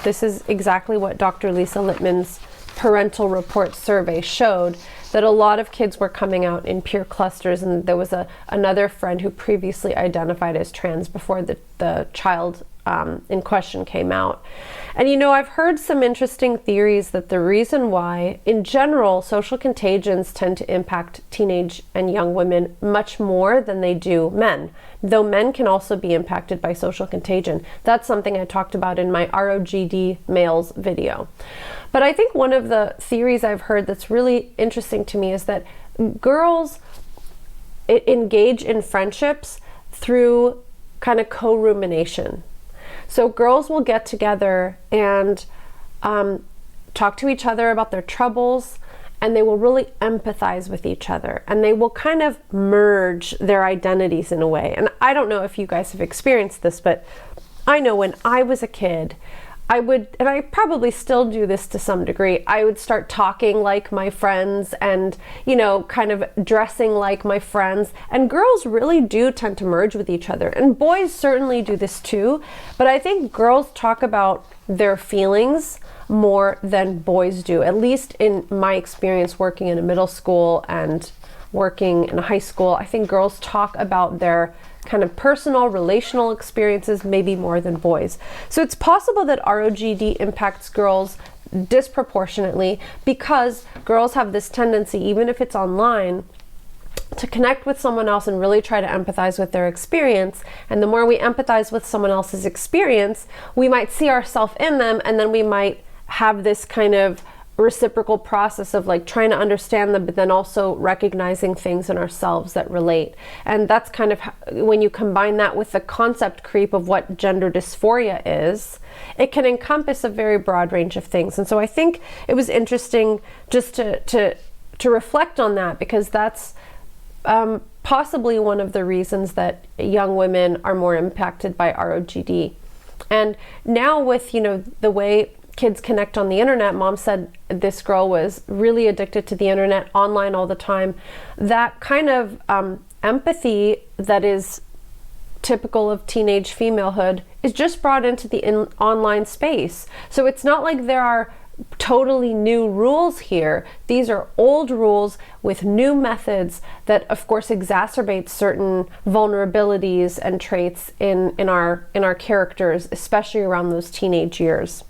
This is exactly what Dr. Lisa Littman's parental report survey showed, that a lot of kids were coming out in peer clusters, and there was another friend who previously identified as trans before the child in question came out. And I've heard some interesting theories that the reason why, in general, social contagions tend to impact teenage and young women much more than they do men, though men can also be impacted by social contagion. That's something I talked about in my ROGD males video. But I think one of the theories I've heard that's really interesting to me is that girls engage in friendships through kind of co-rumination. So girls will get together and talk to each other about their troubles, and they will really empathize with each other, and they will kind of merge their identities in a way. And I don't know if you guys have experienced this, but I know when I was a kid, I would, and I probably still do this to some degree, I would start talking like my friends and, kind of dressing like my friends. And girls really do tend to merge with each other. And boys certainly do this too. But I think girls talk about their feelings more than boys do, at least in my experience working in a middle school and working in a high school. I think girls talk about their kind of personal, relational experiences maybe more than boys. So it's possible that ROGD impacts girls disproportionately because girls have this tendency, even if it's online, to connect with someone else and really try to empathize with their experience. And the more we empathize with someone else's experience, we might see ourselves in them, and then we might have this kind of reciprocal process of like trying to understand them, but then also recognizing things in ourselves that relate. And that's kind of when you combine that with the concept creep of what gender dysphoria is, it can encompass a very broad range of things. And so I think it was interesting just to reflect on that, because that's possibly one of the reasons that young women are more impacted by ROGD. And now with, the way kids connect on the internet, mom said this girl was really addicted to the internet, online all the time. That kind of empathy that is typical of teenage femalehood is just brought into the online space. So it's not like there are totally new rules here. These are old rules with new methods that of course exacerbate certain vulnerabilities and traits in our characters, especially around those teenage years.